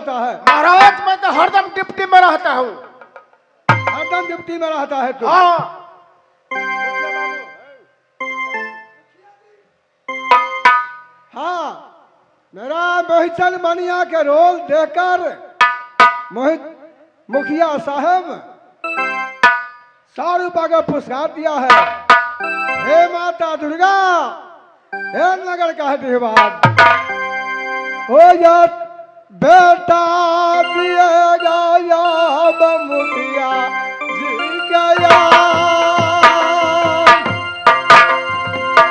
रहता है? महाराज मैं तो हरदम डिप्टी में रहता हूँ। हरदम ड्यूटी में रहता है तू? हाँ। हाँ, मेरा मोहितचंद मनिया के रोल देखकर मोहित मुखिया साहब 100 रुपया का पुरस्कार दिया है। हे माता दुर्गा, हे नगर का आशीर्वाद हो जा, बेटा दिएगा या मुखिया जी का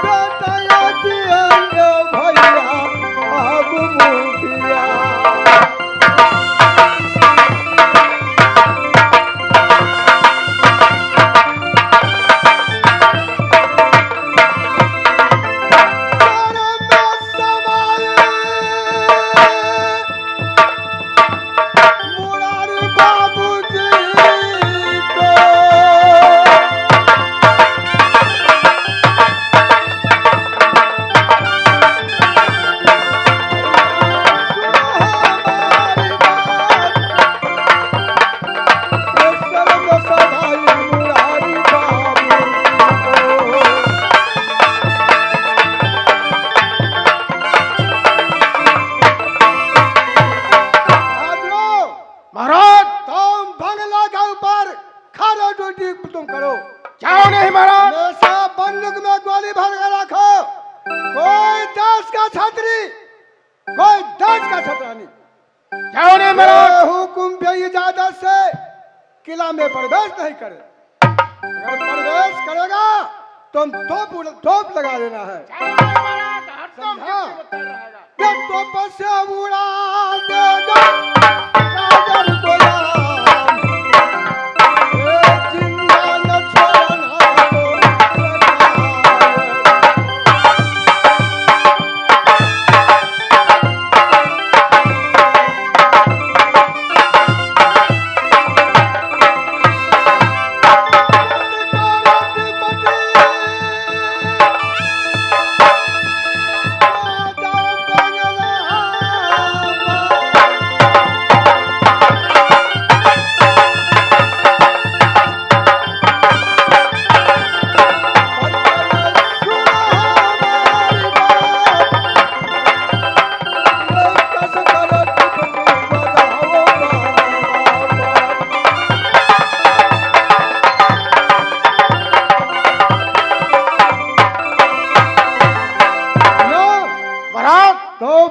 बेटा या दिएंगे भैया अब मुखिया। तुम करो क्यों नहीं महाराज? हमेशा बंदूक में गोली भर कर रखो। कोई देश का छतरी, कोई देश का छतरानी क्यों नहीं महाराज? हुकुम पे इजाजत से किला में प्रवेश नहीं करे। अगर प्रवेश करेगा तो तोप लगा देना है। तोप से उड़ा देगा काजल को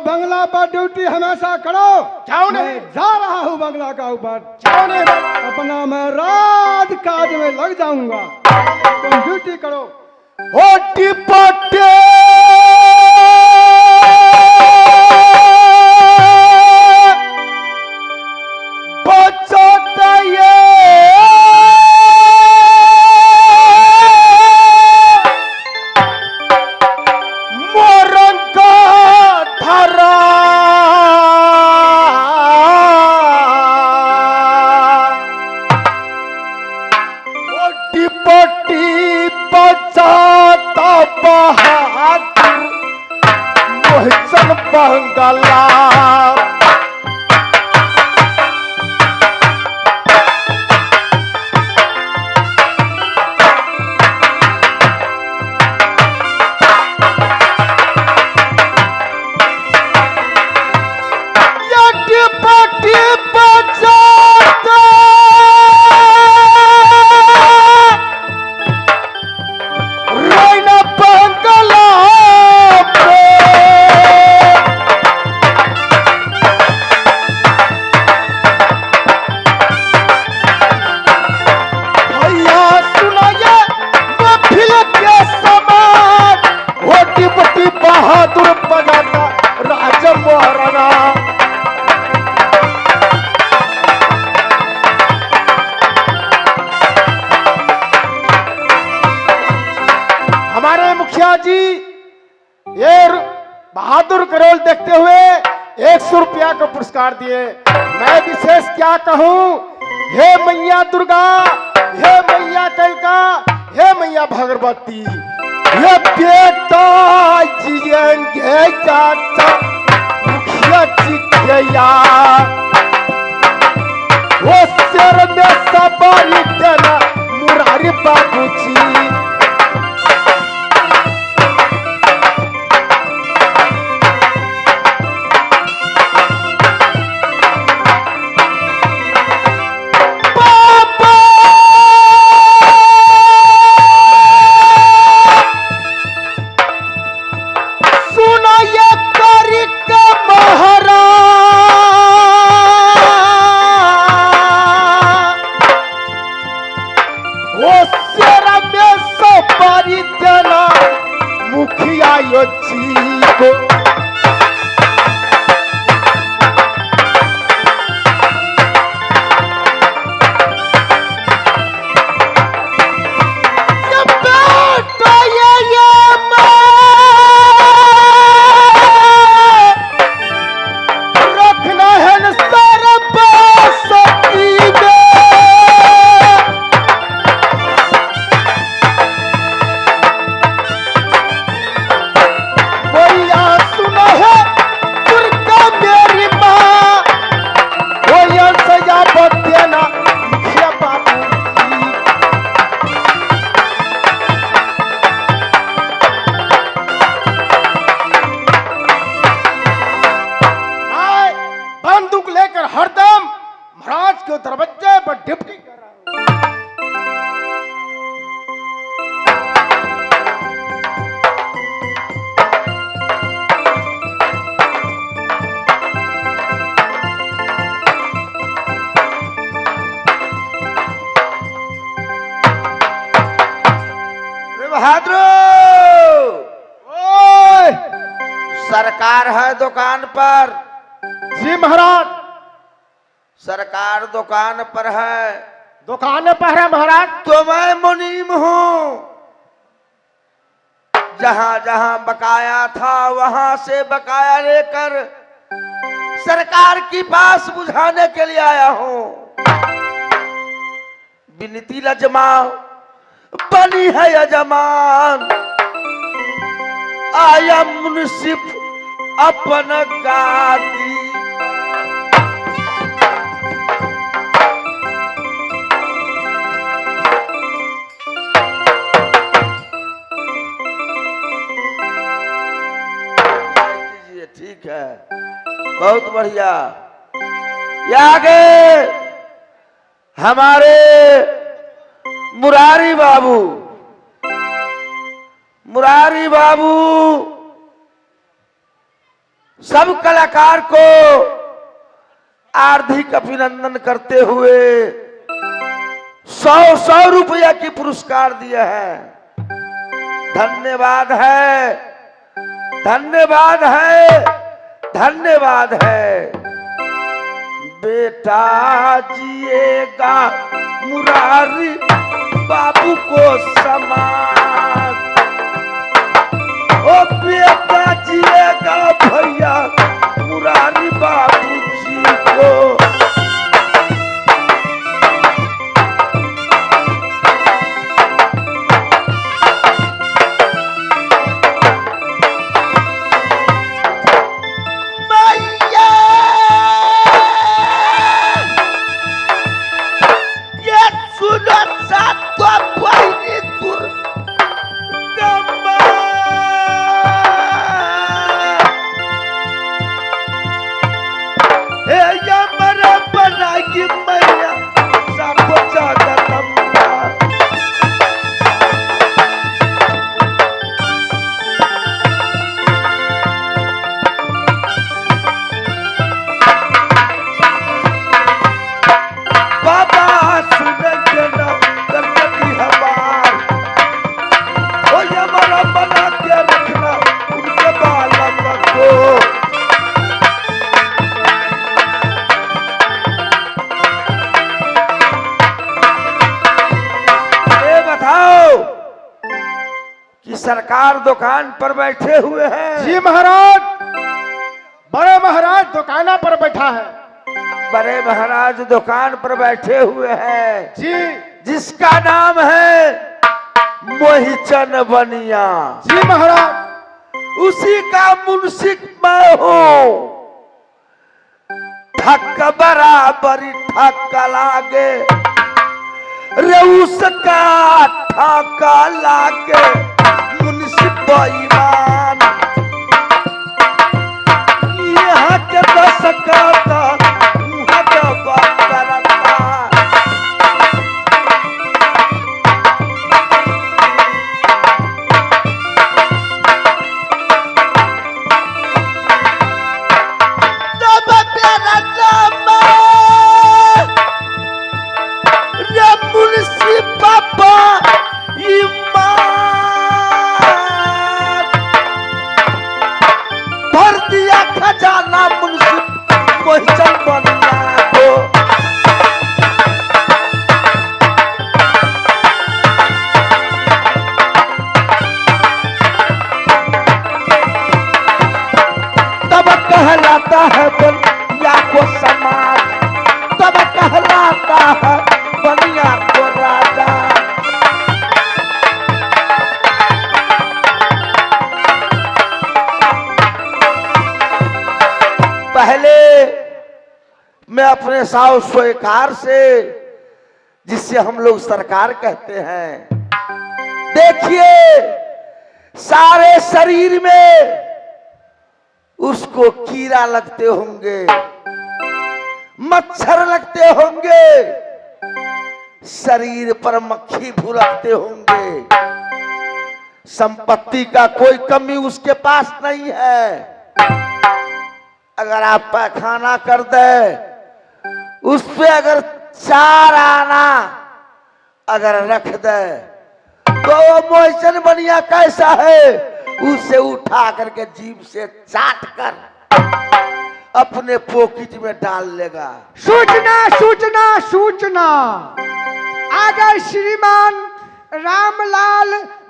बंगला पर ड्यूटी हमेशा करो। क्यों नहीं? जा रहा हूँ बंगला का ऊपर। क्यों नहीं? अपना मैं राज काज में लग जाऊंगा, तुम ड्यूटी करो। होटी पट्टे बंगला बहादुर बनाता राजा महाराणा। हमारे मुखिया जी ये बहादुर का रोल देखते हुए 100 रुपया का पुरस्कार दिए। मैं विशेष क्या कहूँ? हे मैया दुर्गा, हे मैया कलिका, हे मैया भगवती, ये बेटा जिएंगे चाचा मुखिया बच गया वो सिर में सवारी देना मुरारी बाबूजी मुखिया यो जी को रखना है न सर बासुकी में हरदम महाराज के दरवाजे पर ड्यूटी कर रहा हूँ। बहादुर सरकार है दुकान पर। जी महाराज। सरकार दुकान पर है। दुकान पर है महाराज। तो मैं मुनीम हूं। जहां जहां बकाया था वहां से बकाया लेकर सरकार के पास बुझाने के लिए आया हूं। विनती लजमाओ बनी है यजमान। आया मुंसिफ अपन गादी। ठीक है, बहुत बढ़िया। ये आगे हमारे मुरारी बाबू सब कलाकार को हार्दिक अभिनंदन करते हुए 100 रुपया की पुरस्कार दिया है। धन्यवाद है, धन्यवाद है, धन्यवाद है। बेटा जिएगा मुरारी बाबू को समान। ओ बेटा जिएगा भैया मुरारी बाबू जी को। सरकार दुकान पर बैठे हुए हैं। जी महाराज। बड़े महाराज दुकान पर बैठा है। बड़े महाराज दुकान पर बैठे हुए हैं जी। जिसका नाम है मोहिचन बनिया। जी महाराज। उसी का मुंसिक मैं हूँ। ठक बराबरी ठक लागे रे उसका ठका लागे मुंशी ईमान यहाँ के दशकता मुँह दबा करता तब तेरा नाम रे मुंशी बाबा ईमान भर दिया खजाना मुंशी क्वेश्चन बनिया को तब कहलाता है बनिया को समाज तब कहलाता है बनिया को राजा पहले मैं अपने साउस स्वीकार से जिससे हम लोग सरकार कहते हैं देखिए सारे शरीर में उसको कीड़ा लगते होंगे मच्छर लगते होंगे शरीर पर मक्खी भुरकते होंगे संपत्ति का कोई कमी उसके पास नहीं है अगर आप पैखाना कर दे उस पे अगर 4 आना अगर रख दे तो वो मोहसिन बनिया कैसा है उसे उठा करके जीभ से चाट कर अपने पॉकेट में डाल लेगा। सूचना सूचना सूचना अगर श्रीमान रामलाल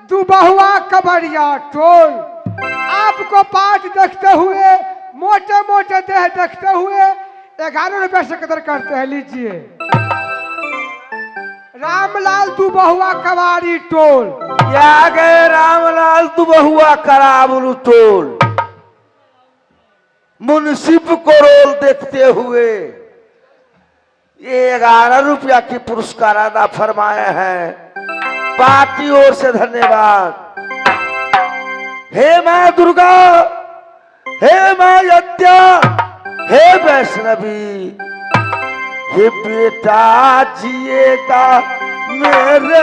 दुबहुआ कबरिया टोल आपको पाठ देखते हुए मोटे मोटे देह देखते हुए 11 रुपए से कदर करते हैं लीजिए रामलाल दुबहुआ कबाड़ी टोल क्या गए रामलाल दुबहुआ कराबलू टोल मुंसिफ को रोल देखते हुए ये 11 रुपया की पुरस्कार अदा फरमाए हैं पार्टी ओर से धन्यवाद। हे माँ दुर्गा हे माँ यज्ञा हे वैष्णवी हे बेटा जिएगा मेरे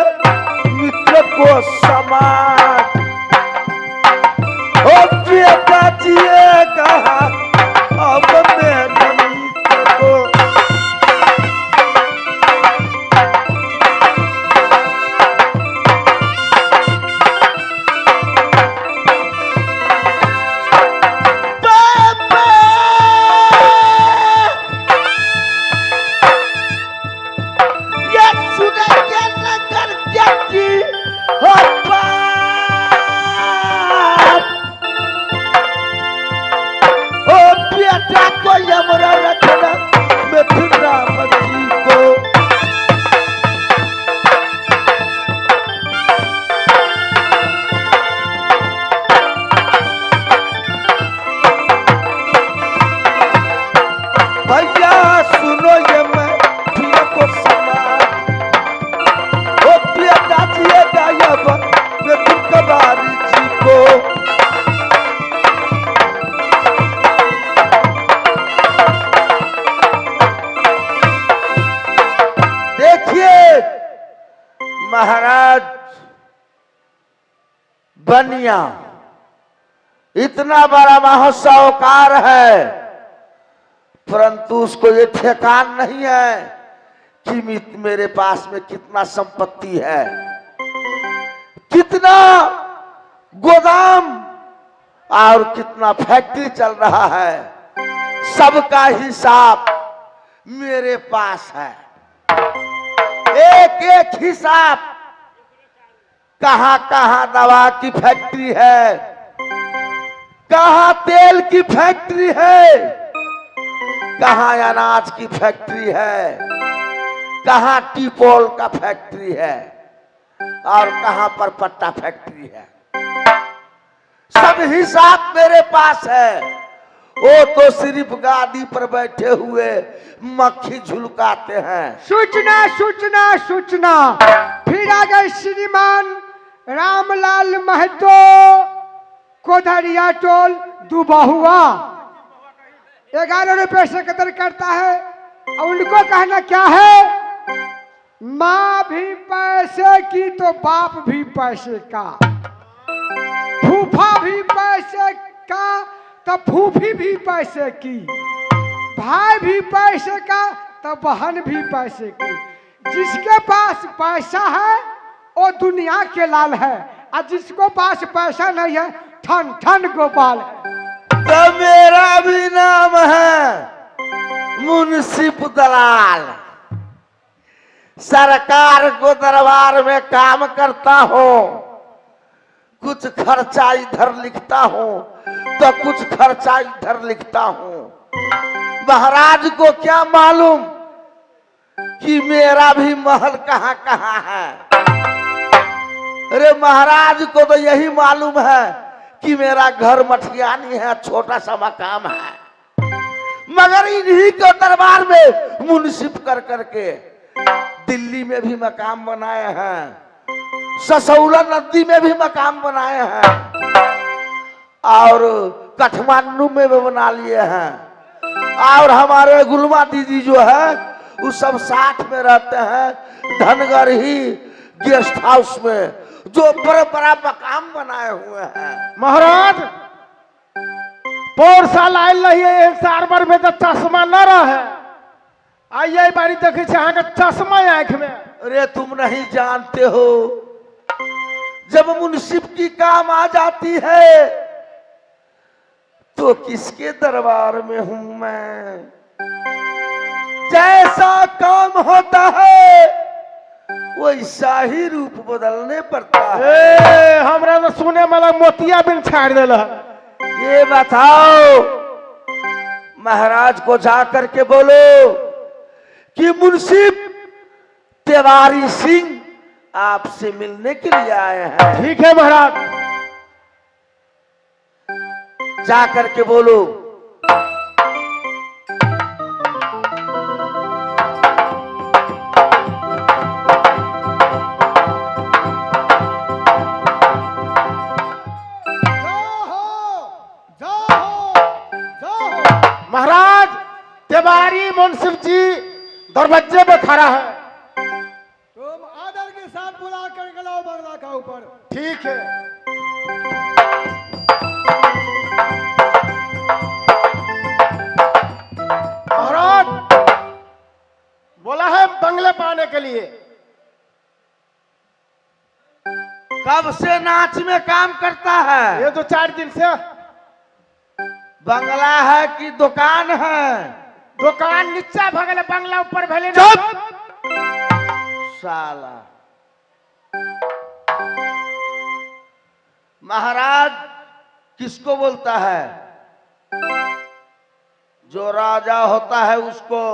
मित्र को समान ओ बेटा जिएगा अब मेरे मित्र को महाराज बनिया इतना बड़ा महोत्सवकार है परंतु उसको ये ठेकान नहीं है कि मेरे पास में कितना संपत्ति है कितना गोदाम और कितना फैक्ट्री चल रहा है सबका हिसाब मेरे पास है एक एक हिसाब कहां कहां दवा की फैक्ट्री है कहां तेल की फैक्ट्री है कहां अनाज की फैक्ट्री है कहां टीपोल का फैक्ट्री है और कहां पर पट्टा फैक्ट्री है सब हिसाब मेरे पास है वो तो सिर्फ गादी पर बैठे हुए मक्खी झुलकाते हैं। सूचना सूचना सूचना। फिर आ गए श्रीमान रामलाल महतो, कोधरिया टोल, दुबहुआ। 11 रुपए से कदर करता है। और उनको कहना क्या है, माँ भी पैसे की तो बाप भी पैसे का, फूफा भी पैसे का तो फूफी भी पैसे की, भाई भी पैसे का तो बहन भी पैसे की। जिसके पास पैसा है वो दुनिया के लाल है, और जिसको पास पैसा नहीं है ठन ठन गोपाल है। तो मेरा भी नाम है मुंसिफ दलाल। सरकार को दरबार में काम करता हूँ, कुछ खर्चा इधर लिखता हूँ तो कुछ खर्चा इधर लिखता हूँ। महाराज को क्या मालूम कि मेरा भी महल कहाँ कहाँ है। अरे महाराज को तो यही मालूम है कि मेरा घर मठियानी है, छोटा सा मकाम है। मगर इन्हीं के दरबार में मुंसिफ कर करके दिल्ली में भी मकाम बनाए हैं, ससौला नदी में भी मकाम बनाए हैं, और काठमांडू में भी बना लिए हैं। और हमारे गुलमा दीदी जो है वो सब साथ में रहते हैं धनगर ही गेस्ट हाउस में, जो बड़ा बड़ा मकाम बनाए हुए हैं। महाराज पोर साल आयल रहिए एक सार भर में तो चश्मा न रहे, आइए बारी देखे अहाँ के चश्मा आंख में। अरे तुम नहीं जानते हो, जब मुंसिफ की काम आ जाती है तो किसके दरबार में हूं मैं। जैसा काम होता है वैसा ही रूप बदलने पड़ता है। हमरा तो सुने वाला मोतिया बिन छाड़ दिल। ये बताओ महाराज को जा करके बोलो कि मुंसिफ तिवारी सिंह आपसे मिलने के लिए आए हैं। ठीक है महाराज। जा करके बोलो। महाराज तिवारी मुंसिफ जी दरवाजे पे खड़ा है। तुम आदर के साथ बुला कर लाओ बंगला का ऊपर। ठीक है। महाराज बोला है बंगले पाने के लिए। कब से नाच में काम करता है? ये तो 4 दिन से। बंगला है कि दुकान है? दुकान नीचा भगल, बंगला ऊपर भले। साला महाराज किसको बोलता है? जो राजा होता है उसको,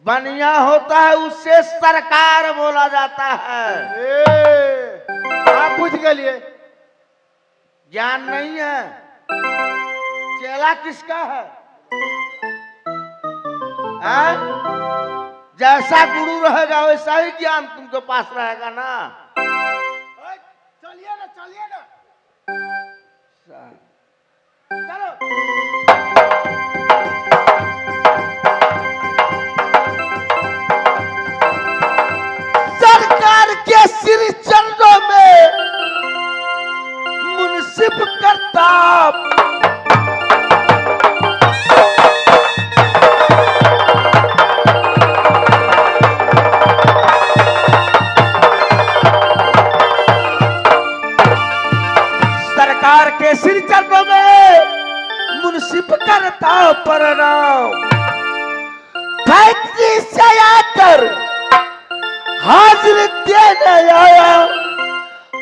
बनिया होता है उससे सरकार बोला जाता है। आप पूछ गए, ज्ञान नहीं है। चेला किसका है? जैसा गुरु रहेगा वैसा ही ज्ञान तुमके पास रहेगा ना। चलिए ना, चलिए ना, चलो। सरकार के श्री चरणों में मुंसिफ करताप के सिर चरणों में मुंसिफ करता प्रणाम। फैक्ट्री से आकर हाजिर देने आया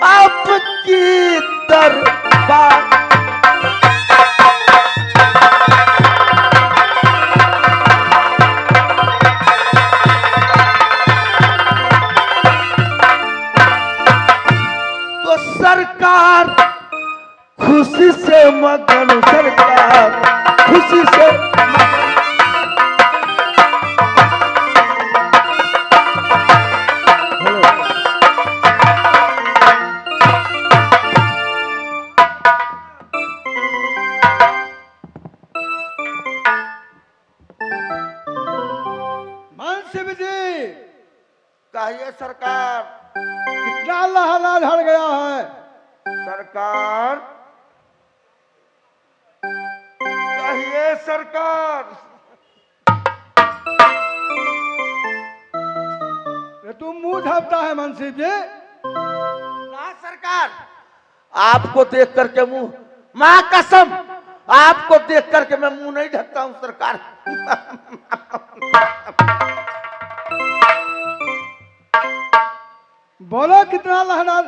आपकी दरबार। तो सरकार खुशी से मगन, सरकार खुशी से मनसिब जी, कहिए सरकार। कितना लहला झड़ गया है। सरकार कहिए सरकार। ये तुम मुंह झापता है मनसिब जी। ना सरकार, आपको देख करके मुंह, मां कसम, आपको देख करके मैं मुंह नहीं ढकता हूं सरकार। बोलो कितना लहरा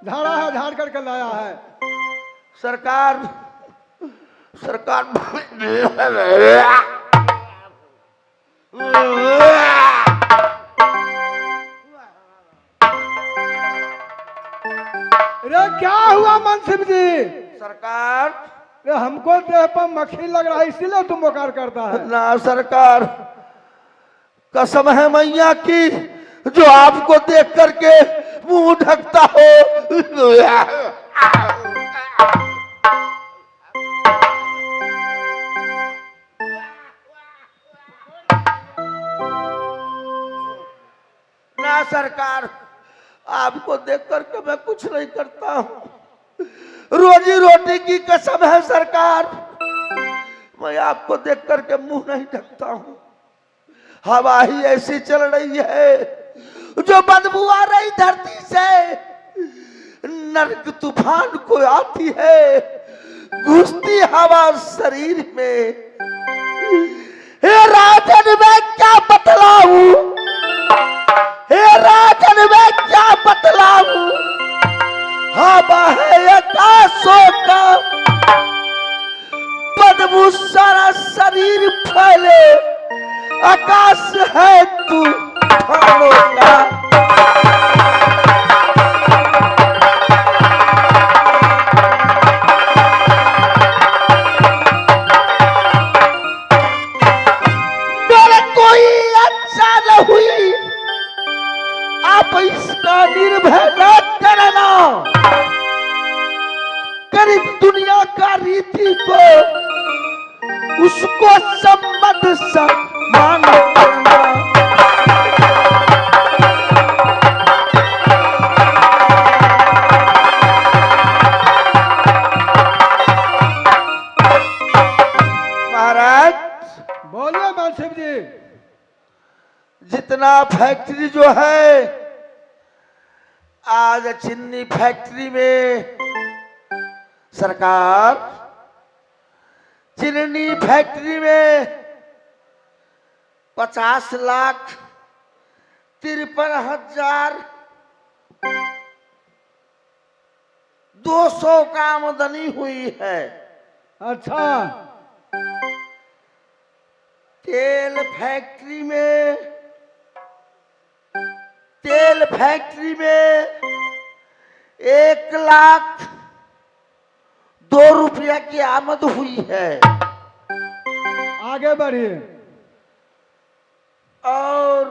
झाड़ा है, झाड़ करके लाया है। सरकार, सरकार अरे क्या हुआ मनसिब जी? सरकार, अरे हमको देह पर मक्खी लग रहा है, इसीलिए तुम बोकार करता है। ना सरकार, कसम है मैया की, जो आपको देख करके मुंह ढकता हो। ना सरकार, आपको देख करके मैं कुछ नहीं करता हूं। रोजी रोटी की कसम है सरकार, मैं आपको देख करके मुंह नहीं ढकता हूं। हवा ही ऐसी चल रही है जो बदबू आ रही धरती से, नर्क तूफान को आती है, घुसती हवा शरीर में। हे राजन मैं क्या बतलाऊं, हे राजन मैं क्या बतलाऊं। हवा है आकाशों का, बदबू सारा शरीर फैले, आकाश है तूफानों का। मेरे कोई अच्छा न हुई, आप इसका निर्भय न करना। करीब दुनिया का रीति को उसको सम्मत सम्मान करना। महाराज, बोलिए मनसिब जी। जितना फैक्ट्री जो है, आज चीनी फैक्ट्री में सरकार, चीनी फैक्ट्री में 50 लाख 53,200 का आमदनी हुई है। अच्छा, तेल फैक्ट्री में 1,02,000 की आमद हुई है। आगे बढ़िए। और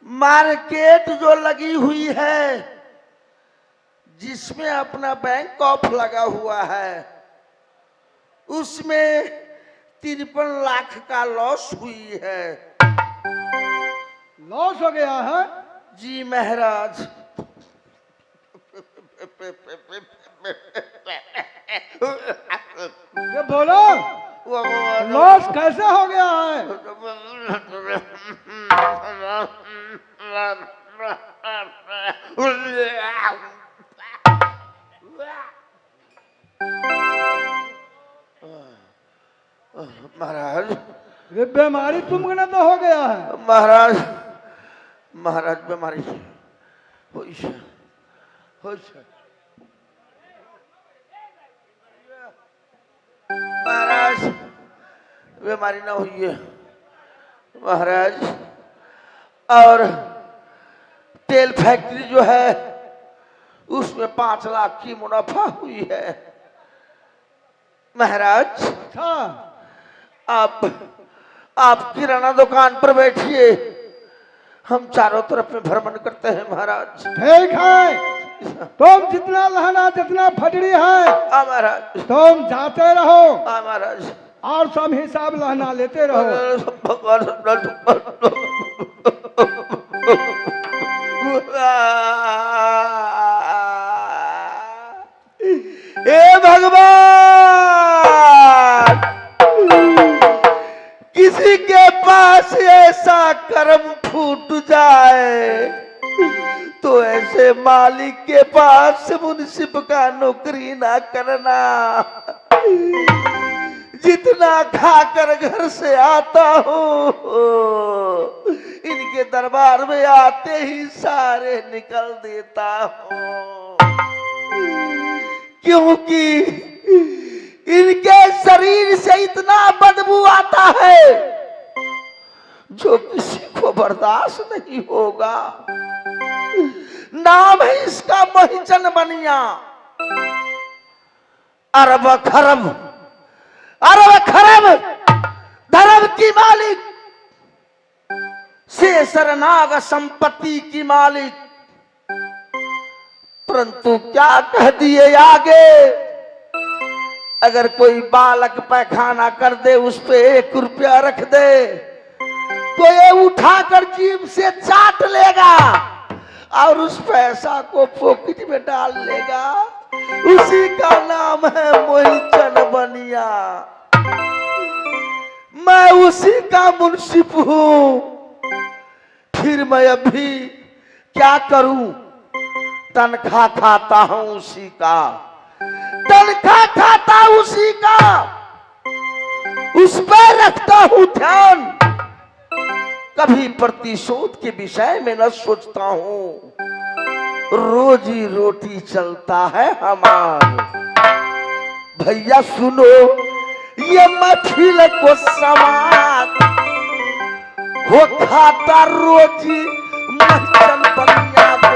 मार्केट जो लगी हुई है, जिसमें अपना बैंक ऑफ लगा हुआ है, उसमें 53 लाख का लॉस हुई है। लॉस हो गया है? जी महाराज। ये बोलो, लॉस कैसे हो गया है? महाराज, ये बीमारी तुमको ना तो हो गया है। महाराज, महाराज बीमारी हुई है, महाराज बीमारी ना हुई है महाराज। और तेल फैक्ट्री जो है उसमें 5 लाख की मुनाफा हुई है। महाराज आप किराना दुकान पर बैठिए, हम चारों तरफ में भ्रमण करते हैं महाराज। ठीक है, तुम जितना लहना जितना फटड़ी है महाराज तुम जाते रहो महाराज, और सब हिसाब लहना लेते रहो। हे भगवान, किसी के पास ऐसा कर्म फूट जाए तो ऐसे मालिक के पास मुंसिफ का नौकरी ना करना। जितना खाकर घर से आता हूँ, इनके दरबार में आते ही सारे निकल देता हूँ, क्योंकि इनके शरीर से इतना बदबू आता है जो किसी को बर्दाश्त नहीं होगा। नाम है इसका मोहिचन बनिया। अरब खरब धर्म की मालिक, शेषरनाग संपत्ति की मालिक, परंतु क्या कह दिए आगे, अगर कोई बालक पैखाना कर दे उस पे 1 रुपया रख दे तो ये उठाकर जीभ से चाट लेगा और उस पैसा को पॉकेट में डाल लेगा। उसी का नाम है मोहिचन बनिया। मैं उसी का मुंसिफ हूं, फिर मैं अभी क्या करूं? तनख्वाह खाता हूं उसी का, तनख्वाह खाता उसी का, उस पर रखता हूं ध्यान। कभी प्रतिशोध के विषय में न सोचता हूं, रोजी रोटी चलता है हमारा। भैया सुनो, ये महफिल को समाज हो खाता रोजी मोहिचन बनिया को।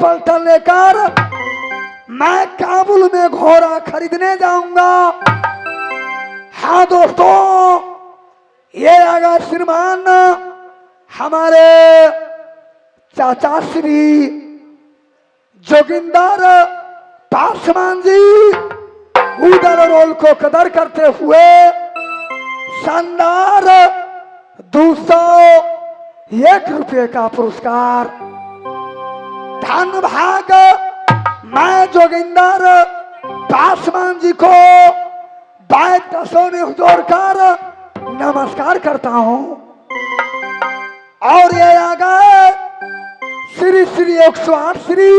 पलटन लेकर मैं काबुल में घोड़ा खरीदने जाऊंगा। हाँ दोस्तों, ये आगा श्रीमान हमारे चाचा श्री जोगिंदर पासवान जी उधर रोल को कदर करते हुए शानदार 201 रुपये का पुरस्कार। धन भाग मैं जोगिंदर पासवान जी को बैठ सोने हुजूर कर नमस्कार करता हूं। और ये आ गए श्री श्री 108 श्री